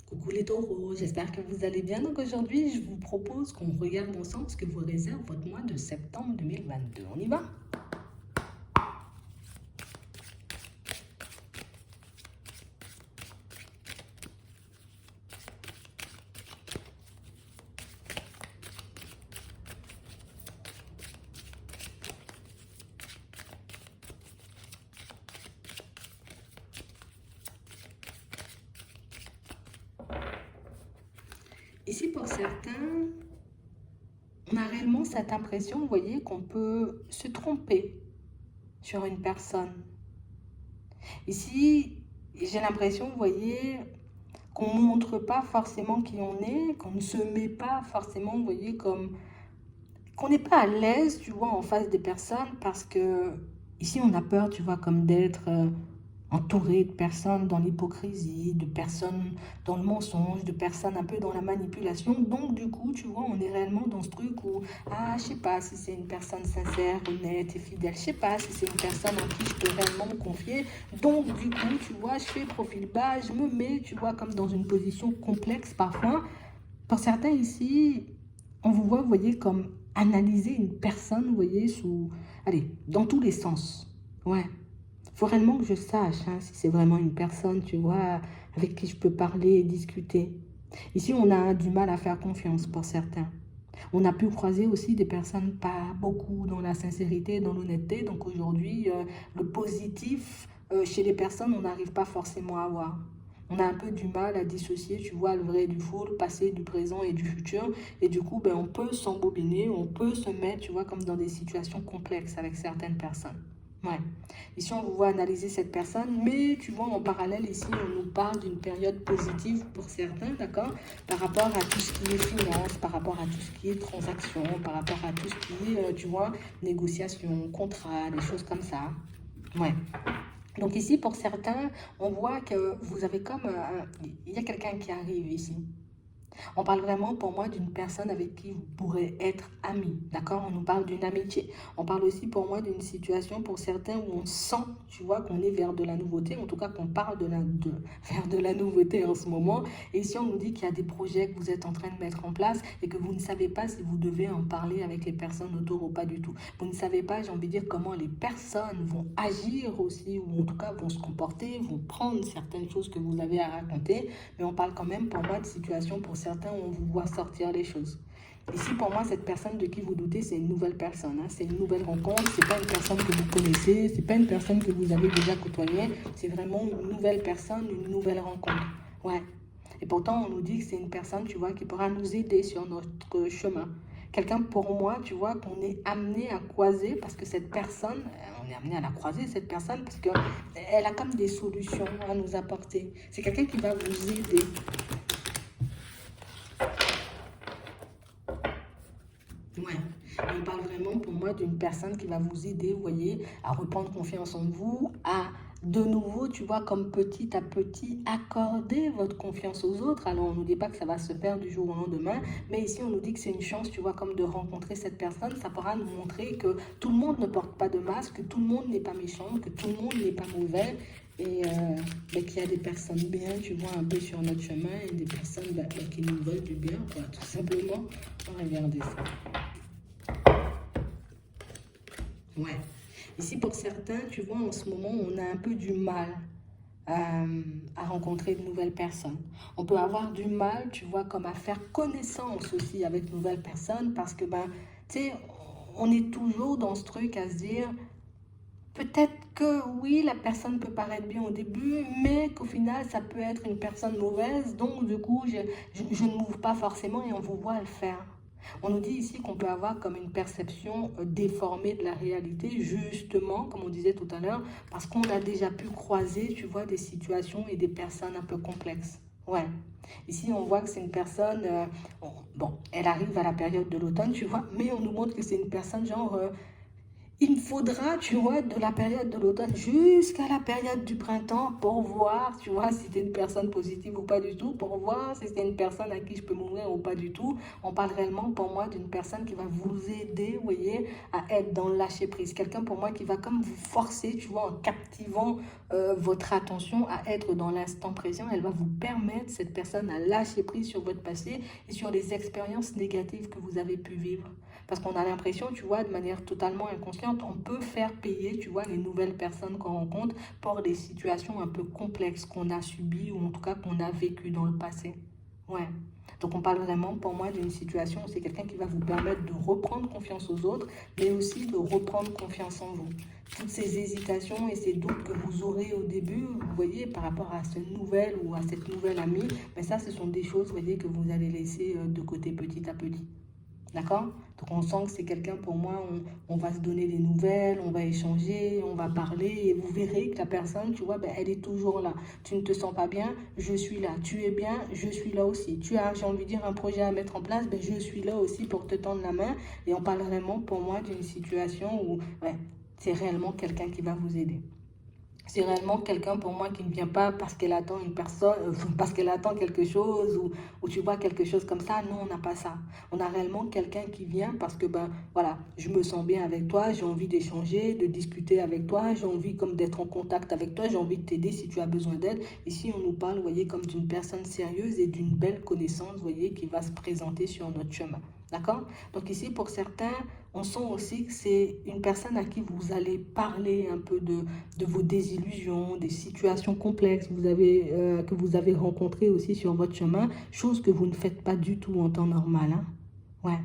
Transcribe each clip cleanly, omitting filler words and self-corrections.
Coucou les taureaux, j'espère que vous allez bien. Donc aujourd'hui, je vous propose qu'on regarde ensemble ce que vous réserve votre mois de septembre 2022. On y va? Ici, pour certains, on a réellement cette impression, vous voyez, qu'on peut se tromper sur une personne. Ici, j'ai l'impression, vous voyez, qu'on ne montre pas forcément qui on est, qu'on ne se met pas forcément, vous voyez, comme qu'on n'est pas à l'aise, tu vois, en face des personnes parce que ici, on a peur, tu vois, comme d'être entouré de personnes dans l'hypocrisie, de personnes dans le mensonge, de personnes un peu dans la manipulation. Donc, du coup, tu vois, on est réellement dans ce truc où, ah, je sais pas si c'est une personne sincère, honnête et fidèle. Je sais pas si c'est une personne en qui je peux réellement me confier. Donc, du coup, tu vois, je fais profil bas, je me mets, tu vois, comme dans une position complexe parfois. Pour certains ici, on vous voit, vous voyez, comme analyser une personne, vous voyez, sous, allez, dans tous les sens. Ouais. Faut réellement que je sache hein, si c'est vraiment une personne, tu vois, avec qui je peux parler et discuter. Ici, on a du mal à faire confiance pour certains. On a pu croiser aussi des personnes pas beaucoup dans la sincérité, dans l'honnêteté. Donc aujourd'hui, le positif chez les personnes, on n'arrive pas forcément à voir. On a un peu du mal à dissocier, tu vois, le vrai du faux, le passé du présent et du futur. Et du coup, ben, on peut s'embobiner, on peut se mettre, tu vois, comme dans des situations complexes avec certaines personnes. Ouais. Ici, on vous voit analyser cette personne, mais tu vois, en parallèle, ici, on nous parle d'une période positive pour certains, d'accord? Par rapport à tout ce qui est finance, par rapport à tout ce qui est transaction, par rapport à tout ce qui est, tu vois, négociation, contrat, des choses comme ça. Ouais. Donc ici, pour certains, on voit que vous avez comme... il y a quelqu'un qui arrive ici. On parle vraiment pour moi d'une personne avec qui vous pourrez être ami, d'accord? On nous parle d'une amitié. On parle aussi pour moi d'une situation pour certains où on sent, tu vois, qu'on est vers de la nouveauté, en tout cas qu'on parle vers de la nouveauté en ce moment. Et si on nous dit qu'il y a des projets que vous êtes en train de mettre en place et que vous ne savez pas si vous devez en parler avec les personnes autour ou pas du tout. Vous ne savez pas, j'ai envie de dire, comment les personnes vont agir aussi, ou en tout cas vont se comporter, vont prendre certaines choses que vous avez à raconter. Mais on parle quand même pour moi de situation pour certains où on vous voit sortir les choses. Ici, pour moi, cette personne de qui vous doutez, c'est une nouvelle personne. Hein. C'est une nouvelle rencontre. C'est pas une personne que vous connaissez. C'est pas une personne que vous avez déjà côtoyée. C'est vraiment une nouvelle personne, une nouvelle rencontre. Ouais. Et pourtant, on nous dit que c'est une personne, tu vois, qui pourra nous aider sur notre chemin. Quelqu'un pour moi, tu vois, qu'on est amené à croiser parce que cette personne, on est amené à la croiser, cette personne, parce qu'elle a comme des solutions à nous apporter. C'est quelqu'un qui va vous aider. Ouais. On parle vraiment pour moi d'une personne qui va vous aider, vous voyez, à reprendre confiance en vous, à de nouveau, tu vois, comme petit à petit, accorder votre confiance aux autres. Alors, on ne nous dit pas que ça va se faire du jour au lendemain, mais ici, on nous dit que c'est une chance, tu vois, comme de rencontrer cette personne. Ça pourra nous montrer que tout le monde ne porte pas de masque, que tout le monde n'est pas méchant, que tout le monde n'est pas mauvais. Et ben, qu'il y a des personnes bien, tu vois, un peu sur notre chemin, et des personnes qui nous veulent du bien, quoi, tout simplement. On va regarder ça. Ouais. Ici, pour certains, tu vois, en ce moment, on a un peu du mal à rencontrer de nouvelles personnes. On peut avoir du mal, tu vois, comme à faire connaissance aussi avec de nouvelles personnes parce que, ben, tu sais, on est toujours dans ce truc à se dire, peut-être que oui, la personne peut paraître bien au début, mais qu'au final, ça peut être une personne mauvaise. Donc, du coup, je ne m'ouvre pas forcément et on vous voit le faire. On nous dit ici qu'on peut avoir comme une perception déformée de la réalité, justement, comme on disait tout à l'heure, parce qu'on a déjà pu croiser, tu vois, des situations et des personnes un peu complexes. Ouais. Ici, on voit que c'est une personne, bon, elle arrive à la période de l'automne, tu vois, mais on nous montre que c'est une personne genre il me faudra, tu vois, de la période de l'automne jusqu'à la période du printemps pour voir, tu vois, si c'est une personne positive ou pas du tout, pour voir si c'est une personne à qui je peux m'ouvrir ou pas du tout. On parle réellement pour moi d'une personne qui va vous aider, vous voyez, à être dans le lâcher prise. Quelqu'un pour moi qui va comme vous forcer, tu vois, en captivant votre attention à être dans l'instant présent. Elle va vous permettre, cette personne, à lâcher prise sur votre passé et sur les expériences négatives que vous avez pu vivre. Parce qu'on a l'impression, tu vois, de manière totalement inconsciente, on peut faire payer, tu vois, les nouvelles personnes qu'on rencontre pour des situations un peu complexes qu'on a subies ou en tout cas qu'on a vécues dans le passé. Ouais. Donc on parle vraiment pour moi d'une situation où c'est quelqu'un qui va vous permettre de reprendre confiance aux autres, mais aussi de reprendre confiance en vous. Toutes ces hésitations et ces doutes que vous aurez au début, vous voyez, par rapport à ce nouvel ou à cette nouvelle amie, mais ça, ce sont des choses, vous voyez, que vous allez laisser de côté petit à petit. D'accord? Donc on sent que c'est quelqu'un, pour moi, on va se donner des nouvelles, on va échanger, on va parler et vous verrez que la personne, tu vois, ben, elle est toujours là. Tu ne te sens pas bien, je suis là. Tu es bien, je suis là aussi. Tu as, j'ai envie de dire, un projet à mettre en place, ben, je suis là aussi pour te tendre la main. Et on parle vraiment, pour moi, d'une situation où ouais, c'est réellement quelqu'un qui va vous aider. C'est réellement quelqu'un pour moi qui ne vient pas parce qu'elle attend une personne, parce qu'elle attend quelque chose ou tu vois quelque chose comme ça. Non, on n'a pas ça. On a réellement quelqu'un qui vient parce que ben voilà, je me sens bien avec toi, j'ai envie d'échanger, de discuter avec toi, j'ai envie comme d'être en contact avec toi, j'ai envie de t'aider si tu as besoin d'aide. Ici, on nous parle, vous voyez, comme d'une personne sérieuse et d'une belle connaissance, vous voyez, qui va se présenter sur notre chemin. D'accord? Donc ici, pour certains, on sent aussi que c'est une personne à qui vous allez parler un peu de vos désillusions, des situations complexes que vous avez rencontrées aussi sur votre chemin, chose que vous ne faites pas du tout en temps normal. Hein. Ouais.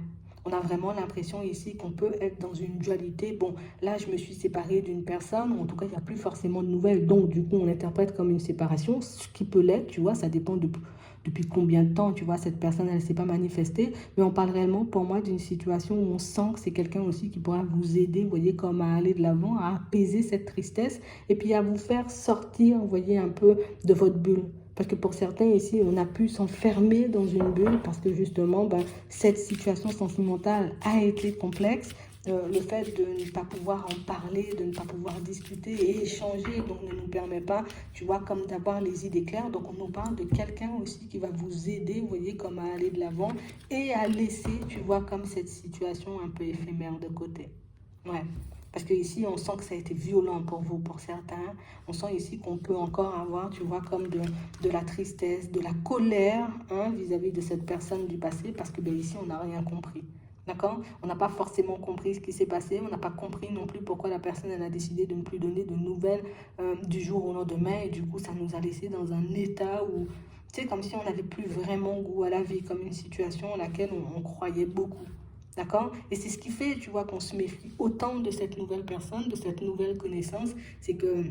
On a vraiment l'impression ici qu'on peut être dans une dualité. Bon, là, je me suis séparée d'une personne, ou en tout cas, il n'y a plus forcément de nouvelles. Donc, du coup, on interprète comme une séparation, ce qui peut l'être, tu vois, ça dépend depuis combien de temps, tu vois, cette personne, elle ne s'est pas manifestée. Mais on parle réellement, pour moi, d'une situation où on sent que c'est quelqu'un aussi qui pourra vous aider, vous voyez, comme à aller de l'avant, à apaiser cette tristesse, et puis à vous faire sortir, vous voyez, un peu de votre bulle. Parce que pour certains ici, on a pu s'enfermer dans une bulle parce que justement, ben, cette situation sentimentale a été complexe. Le fait de ne pas pouvoir en parler, de ne pas pouvoir discuter et échanger, donc ne nous permet pas, tu vois, comme d'avoir les idées claires. Donc on nous parle de quelqu'un aussi qui va vous aider, vous voyez, comme à aller de l'avant et à laisser, tu vois, comme cette situation un peu éphémère de côté. Ouais. Parce que ici, on sent que ça a été violent pour vous, pour certains. On sent ici qu'on peut encore avoir, tu vois, comme de la tristesse, de la colère hein, vis-à-vis de cette personne du passé, parce que ben, ici, on n'a rien compris. D'accord? On n'a pas forcément compris ce qui s'est passé. On n'a pas compris non plus pourquoi la personne elle a décidé de ne plus donner de nouvelles du jour au lendemain. Et du coup, ça nous a laissé dans un état où, tu sais, comme si on n'avait plus vraiment goût à la vie, comme une situation dans laquelle on croyait beaucoup. D'accord? Et c'est ce qui fait, tu vois, qu'on se méfie autant de cette nouvelle personne, de cette nouvelle connaissance. C'est que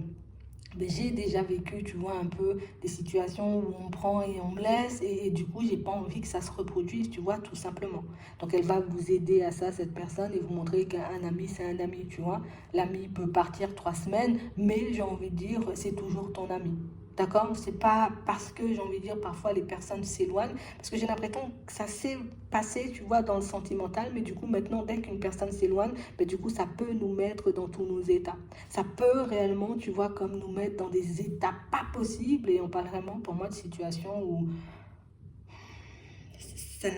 ben, j'ai déjà vécu, tu vois, un peu des situations où on prend et on me laisse et du coup, j'ai pas envie que ça se reproduise, tu vois, tout simplement. Donc, elle va vous aider à ça, cette personne, et vous montrer qu'un ami, c'est un ami, tu vois. L'ami peut partir 3 semaines, mais j'ai envie de dire, c'est toujours ton ami. D'accord? C'est pas parce que j'ai envie de dire parfois les personnes s'éloignent, parce que j'ai l'impression que ça s'est passé, tu vois, dans le sentimental, mais du coup, maintenant, dès qu'une personne s'éloigne, ben, du coup, ça peut nous mettre dans tous nos états. Ça peut réellement, tu vois, comme nous mettre dans des états pas possibles, et on parle vraiment pour moi de situations où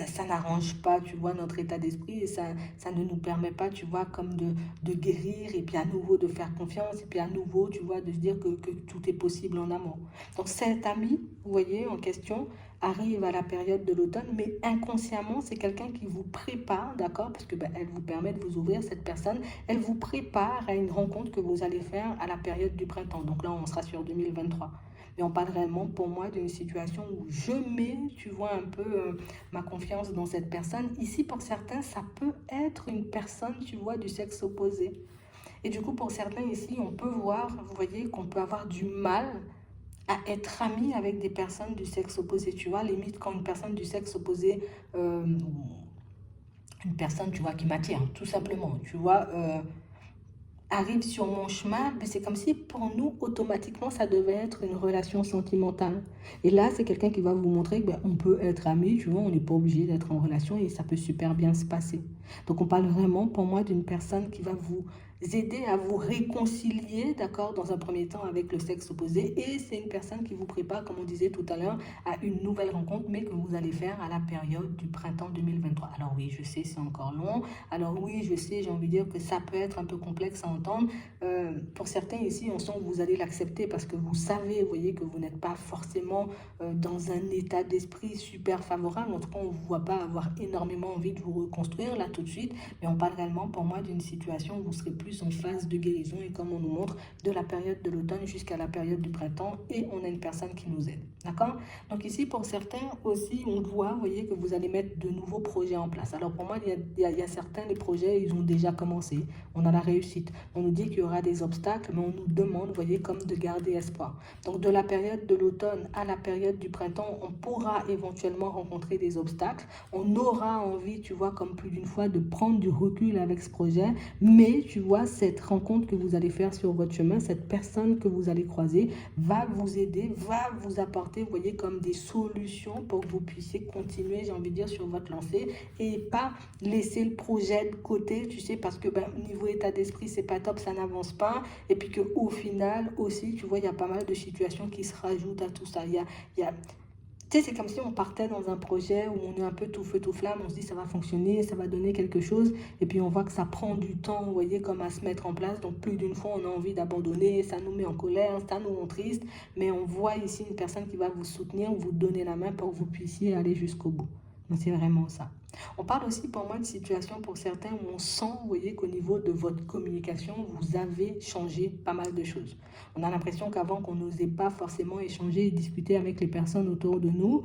ça n'arrange pas, tu vois, notre état d'esprit et ça ne nous permet pas, tu vois, comme de guérir et puis à nouveau de faire confiance et puis à nouveau, tu vois, de se dire que tout est possible en amour. Donc cet ami, vous voyez, en question, arrive à la période de l'automne, mais inconsciemment, c'est quelqu'un qui vous prépare, d'accord, parce que ben, elle vous permet de vous ouvrir, cette personne, elle vous prépare à une rencontre que vous allez faire à la période du printemps. Donc là, on sera sur 2023. Mais on parle réellement pour moi d'une situation où je mets, tu vois, un peu ma confiance dans cette personne. Ici, pour certains, ça peut être une personne, tu vois, du sexe opposé. Et du coup, pour certains ici, on peut voir, vous voyez, qu'on peut avoir du mal à être ami avec des personnes du sexe opposé. Tu vois, limite quand une personne du sexe opposé, une personne, tu vois, qui m'attire, tout simplement, tu vois, arrive sur mon chemin, ben c'est comme si pour nous, automatiquement, ça devait être une relation sentimentale. Et là, c'est quelqu'un qui va vous montrer que ben, on peut être amis, tu vois, on n'est pas obligé d'être en relation et ça peut super bien se passer. Donc, on parle vraiment pour moi d'une personne qui va vous aider à vous réconcilier, d'accord, dans un premier temps avec le sexe opposé. Et c'est une personne qui vous prépare, comme on disait tout à l'heure, à une nouvelle rencontre, mais que vous allez faire à la période du printemps 2023. Alors oui, je sais, c'est encore long. Alors oui, je sais, j'ai envie de dire que ça peut être un peu complexe à entendre. Pour certains ici, on sent que vous allez l'accepter parce que vous savez, vous voyez, que vous n'êtes pas forcément dans un état d'esprit super favorable. En tout cas, on ne vous voit pas avoir énormément envie de vous reconstruire là tout de suite. Mais on parle réellement pour moi d'une situation où vous serez plus en phase de guérison et comme on nous montre de la période de l'automne jusqu'à la période du printemps et on a une personne qui nous aide. D'accord? Donc ici, pour certains aussi, on voit, vous voyez, que vous allez mettre de nouveaux projets en place. Alors pour moi, il y a certains, les projets, ils ont déjà commencé. On a la réussite. On nous dit qu'il y aura des obstacles, mais on nous demande, vous voyez, comme de garder espoir. Donc de la période de l'automne à la période du printemps, on pourra éventuellement rencontrer des obstacles. On aura envie, tu vois, comme plus d'une fois, de prendre du recul avec ce projet. Mais, tu vois, cette rencontre que vous allez faire sur votre chemin, cette personne que vous allez croiser, va vous aider, va vous apporter, vous voyez, comme des solutions pour que vous puissiez continuer, j'ai envie de dire, sur votre lancée et pas laisser le projet de côté, tu sais, parce que niveau état d'esprit, c'est pas top, ça n'avance pas. Et puis qu'au final aussi, tu vois, il y a pas mal de situations qui se rajoutent à tout ça. Il y a tu sais, c'est comme si on partait dans un projet où on est un peu tout feu, tout flamme, on se dit ça va fonctionner, ça va donner quelque chose, et puis on voit que ça prend du temps, vous voyez, comme à se mettre en place. Donc plus d'une fois, on a envie d'abandonner, ça nous met en colère, ça nous rend triste, mais on voit ici une personne qui va vous soutenir, vous donner la main pour que vous puissiez aller jusqu'au bout. Donc c'est vraiment ça. On parle aussi pour moi de situations pour certains où on sent, vous voyez, qu'au niveau de votre communication, vous avez changé pas mal de choses. On a l'impression qu'avant qu'on n'osait pas forcément échanger et discuter avec les personnes autour de nous.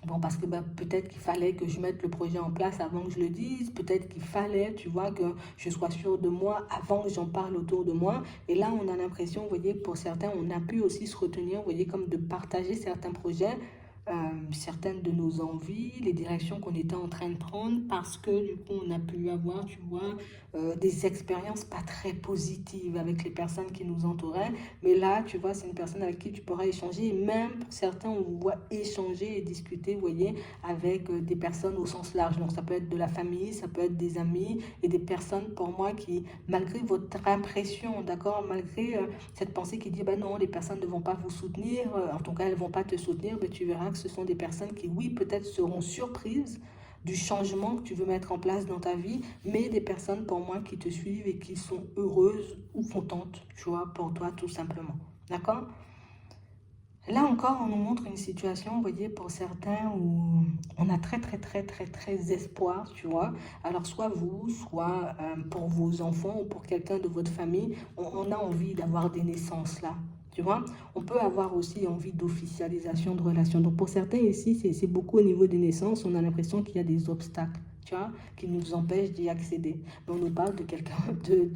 Bon, parce que peut-être qu'il fallait que je mette le projet en place avant que je le dise. Peut-être qu'il fallait, tu vois, que je sois sûre de moi avant que j'en parle autour de moi. Et là, on a l'impression, vous voyez, pour certains, on a pu aussi se retenir, vous voyez, comme de partager certains projets, certaines de nos envies, les directions qu'on était en train de prendre, parce que du coup, on a pu avoir, tu vois, des expériences pas très positives avec les personnes qui nous entouraient. Mais là, tu vois, c'est une personne avec qui tu pourras échanger. Et même pour certains, on voit échanger et discuter, vous voyez, avec des personnes au sens large. Donc, ça peut être de la famille, ça peut être des amis et des personnes, pour moi, qui, malgré votre impression, d'accord, malgré cette pensée qui dit, bah non, les personnes ne vont pas vous soutenir, en tout cas, elles ne vont pas te soutenir, mais tu verras que ce sont des personnes qui, oui, peut-être seront surprises du changement que tu veux mettre en place dans ta vie, mais des personnes pour moi qui te suivent et qui sont heureuses ou contentes, tu vois, pour toi tout simplement. D'accord? Là encore, on nous montre une situation, vous voyez, pour certains où on a très, très, très, très, très espoir, tu vois. Alors, soit vous, soit pour vos enfants ou pour quelqu'un de votre famille, on a envie d'avoir des naissances là. Tu vois, on peut avoir aussi envie d'officialisation de relations. Donc, pour certains ici, c'est beaucoup au niveau des naissances. On a l'impression qu'il y a des obstacles, tu vois, qui nous empêchent d'y accéder. Mais on nous parle de quelqu'un, de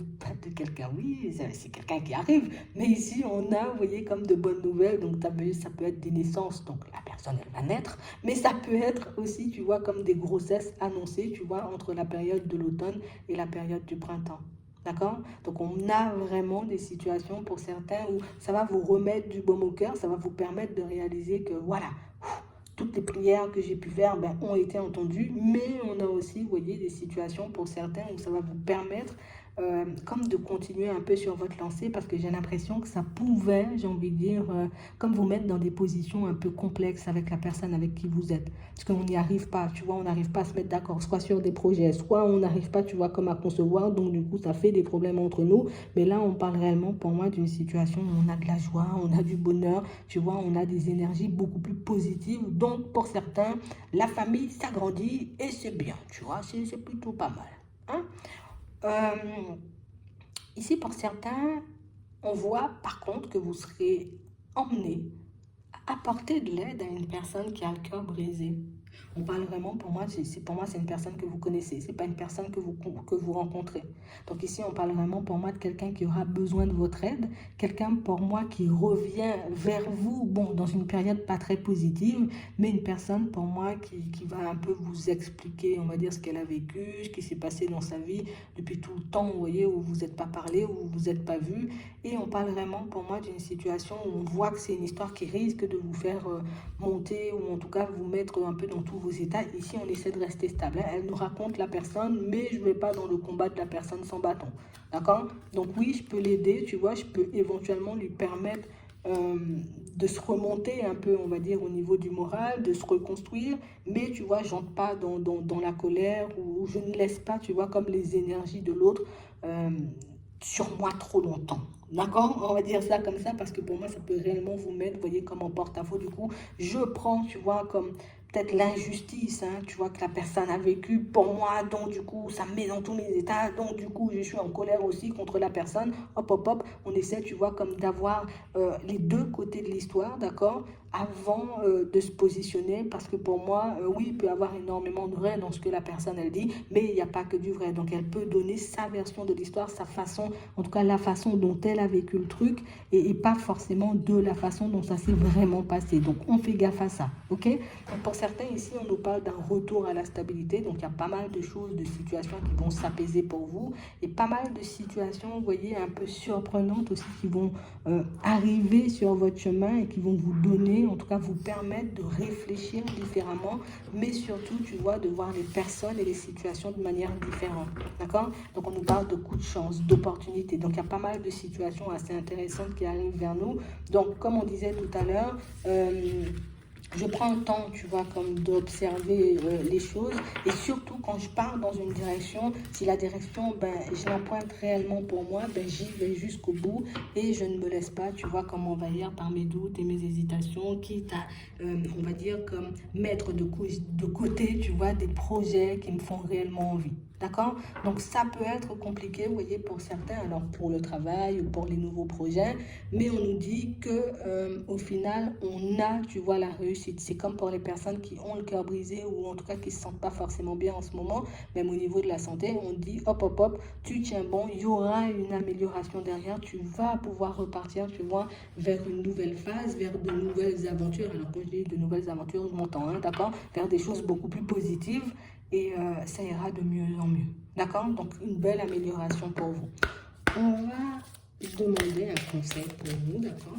quelqu'un, oui, c'est quelqu'un qui arrive. Mais ici, on a, vous voyez, comme de bonnes nouvelles. Donc, ça peut être des naissances. Donc, la personne, elle va naître. Mais ça peut être aussi, tu vois, comme des grossesses annoncées, tu vois, entre la période de l'automne et la période du printemps. D'accord? Donc, on a vraiment des situations pour certains où ça va vous remettre du baume au cœur, ça va vous permettre de réaliser que, voilà, toutes les prières que j'ai pu faire ont été entendues, mais on a aussi, vous voyez, des situations pour certains où ça va vous permettre comme de continuer un peu sur votre lancée parce que j'ai l'impression que ça pouvait, j'ai envie de dire, comme vous mettre dans des positions un peu complexes avec la personne avec qui vous êtes. Parce qu'on n'y arrive pas, tu vois, on n'arrive pas à se mettre d'accord, soit sur des projets, soit on n'arrive pas, tu vois, comme à concevoir, donc du coup, ça fait des problèmes entre nous. Mais là, on parle réellement, pour moi, d'une situation où on a de la joie, on a du bonheur, tu vois, on a des énergies beaucoup plus positives. Donc, pour certains, la famille s'agrandit et c'est bien, tu vois, c'est plutôt pas mal. Hein? Ici, pour certains, on voit par contre que vous serez emmené à apporter de l'aide à une personne qui a le cœur brisé. On parle vraiment, pour moi, c'est une personne que vous connaissez, c'est pas une personne que vous rencontrez. Donc ici, on parle vraiment pour moi de quelqu'un qui aura besoin de votre aide, quelqu'un pour moi qui revient vers vous, bon, dans une période pas très positive, mais une personne pour moi qui va un peu vous expliquer, on va dire, ce qu'elle a vécu, ce qui s'est passé dans sa vie depuis tout le temps, vous voyez, où vous n'êtes pas parlé, où vous n'êtes pas vu. Et on parle vraiment pour moi d'une situation où on voit que c'est une histoire qui risque de vous faire monter ou en tout cas vous mettre un peu dans dans tous vos états. Ici, on essaie de rester stable. Hein. Elle nous raconte la personne, mais je ne vais pas dans le combat de la personne sans bâton. D'accord? Donc oui, je peux l'aider, tu vois, je peux éventuellement lui permettre euh, de se remonter un peu, on va dire, au niveau du moral, de se reconstruire, mais tu vois, j'entre pas dans la colère ou je ne laisse pas, tu vois, comme les énergies de l'autre euh, sur moi trop longtemps. D'accord? On va dire ça comme ça parce que pour moi, ça peut réellement vous mettre, vous voyez, comme en porte-à-faux. Du coup, je prends, tu vois, comme peut-être l'injustice, hein, tu vois, que la personne a vécu pour moi. Donc, du coup, ça me met dans tous mes états. Donc, du coup, je suis en colère aussi contre la personne. Hop, hop, hop. On essaie, tu vois, comme d'avoir les deux côtés de l'histoire, d'accord? Avant de se positionner, parce que pour moi, oui, il peut y avoir énormément de vrai dans ce que la personne, elle dit, mais il n'y a pas que du vrai. Donc, elle peut donner sa version de l'histoire, sa façon, en tout cas, la façon dont elle a vécu le truc, et pas forcément de la façon dont ça s'est vraiment passé. Donc, on fait gaffe à ça, ok? Donc, pour certains, ici, on nous parle d'un retour à la stabilité. Donc, il y a pas mal de choses, de situations qui vont s'apaiser pour vous, et pas mal de situations, vous voyez, un peu surprenantes aussi, qui vont arriver sur votre chemin et qui vont vous donner, en tout cas vous permettre de réfléchir différemment, mais surtout, tu vois, de voir les personnes et les situations de manière différente. D'accord? Donc, on nous parle de coups de chance, d'opportunités. Donc, il y a pas mal de situations assez intéressantes qui arrivent vers nous. Donc, comme on disait tout à l'heure, je prends le temps, tu vois, comme d'observer les choses et surtout quand je pars dans une direction, si la direction, ben, je l'emprunte réellement pour moi, ben, j'y vais jusqu'au bout et je ne me laisse pas, tu vois, comme envahir par mes doutes et mes hésitations, quitte à, on va dire, comme mettre de côté, tu vois, des projets qui me font réellement envie. D'accord? Donc, ça peut être compliqué, vous voyez, pour certains, alors pour le travail ou pour les nouveaux projets, mais on nous dit que au final, on a, tu vois, la réussite. C'est comme pour les personnes qui ont le cœur brisé ou en tout cas qui ne se sentent pas forcément bien en ce moment, même au niveau de la santé, on dit hop, hop, hop, tu tiens bon, il y aura une amélioration derrière, tu vas pouvoir repartir, tu vois, vers une nouvelle phase, vers de nouvelles aventures. Alors, quand je dis de nouvelles aventures, je m'entends, hein, d'accord? Vers des choses beaucoup plus positives et ça ira de mieux en mieux. D'accord? Donc, une belle amélioration pour vous. On va demander un conseil pour vous, d'accord?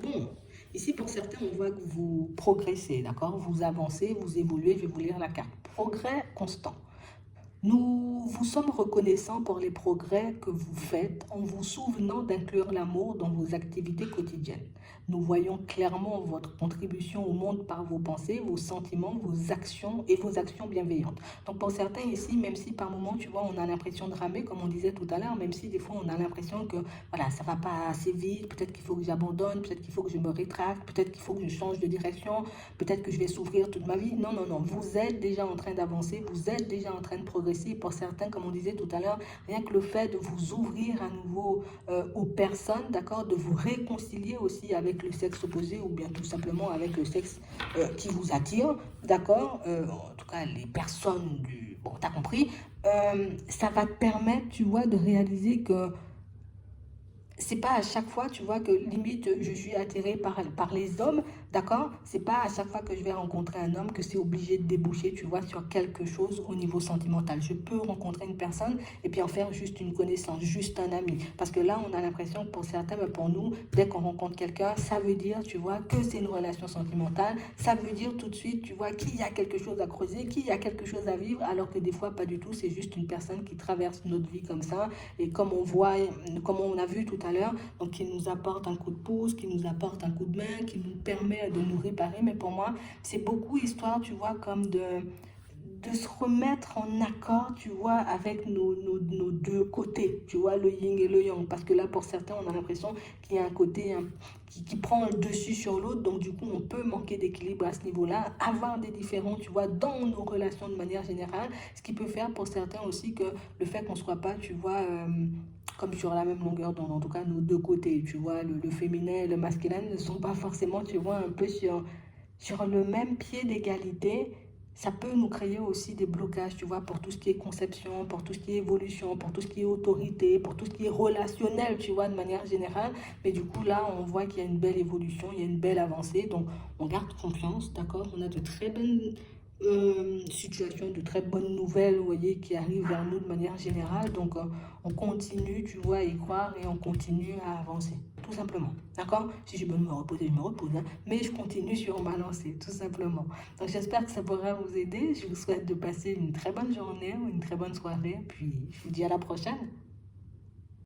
Bon, ici pour certains, on voit que vous progressez, d'accord? Vous avancez, vous évoluez, je vais vous lire la carte. Progrès constant. Nous vous sommes reconnaissants pour les progrès que vous faites en vous souvenant d'inclure l'amour dans vos activités quotidiennes. Nous voyons clairement votre contribution au monde par vos pensées, vos sentiments, vos actions et vos actions bienveillantes. Donc pour certains ici, même si par moments, tu vois, on a l'impression de ramer, comme on disait tout à l'heure, même si des fois on a l'impression que voilà, ça va pas assez vite, peut-être qu'il faut que j'abandonne, peut-être qu'il faut que je me rétracte, peut-être qu'il faut que je change de direction, peut-être que je vais souffrir toute ma vie. Non, non, non, vous êtes déjà en train d'avancer, vous êtes déjà en train de progresser. Pour certains, comme on disait tout à l'heure, rien que le fait de vous ouvrir à nouveau aux personnes, d'accord, de vous réconcilier aussi avec le sexe opposé ou bien tout simplement avec le sexe qui vous attire, d'accord, en tout cas les personnes du... Bon, t'as compris, ça va te permettre, tu vois, de réaliser que c'est pas à chaque fois, tu vois, que limite je suis attirée par les hommes, d'accord? C'est pas à chaque fois que je vais rencontrer un homme que c'est obligé de déboucher, tu vois, sur quelque chose au niveau sentimental. Je peux rencontrer une personne et puis en faire juste une connaissance, juste un ami. Parce que là, on a l'impression que pour certains, mais pour nous, dès qu'on rencontre quelqu'un, ça veut dire, tu vois, que c'est une relation sentimentale. Ça veut dire tout de suite, tu vois, qu'il y a quelque chose à creuser, qu'il y a quelque chose à vivre, alors que des fois, pas du tout. C'est juste une personne qui traverse notre vie comme ça. Et comme on voit, comme on a vu tout à l'heure, donc qui nous apporte un coup de pouce, qui nous apporte un coup de main, qui nous permet de nous réparer. Mais pour moi, c'est beaucoup histoire, tu vois, comme de se remettre en accord, tu vois, avec nos deux côtés, tu vois, le yin et le yang. Parce que là, pour certains, on a l'impression qu'il y a un côté qui prend le dessus sur l'autre. Donc, du coup, on peut manquer d'équilibre à ce niveau-là, avoir des différends, tu vois, dans nos relations de manière générale. Ce qui peut faire pour certains aussi que le fait qu'on ne soit pas, tu vois, comme sur la même longueur d'onde, en tout cas, nos deux côtés, tu vois, le féminin et le masculin ne sont pas forcément, tu vois, un peu sur le même pied d'égalité. Ça peut nous créer aussi des blocages, tu vois, pour tout ce qui est conception, pour tout ce qui est évolution, pour tout ce qui est autorité, pour tout ce qui est relationnel, tu vois, de manière générale. Mais du coup, là, on voit qu'il y a une belle évolution, il y a une belle avancée. Donc, on garde confiance, d'accord? On a situation de très bonnes nouvelles, vous voyez, qui arrivent vers nous de manière générale. Donc, on continue, tu vois, à y croire et on continue à avancer, tout simplement. D'accord? Si j'ai besoin de me reposer, je me repose, hein, mais je continue sur ma lancée, tout simplement. Donc, j'espère que ça pourra vous aider. Je vous souhaite de passer une très bonne journée ou une très bonne soirée. Puis, je vous dis à la prochaine.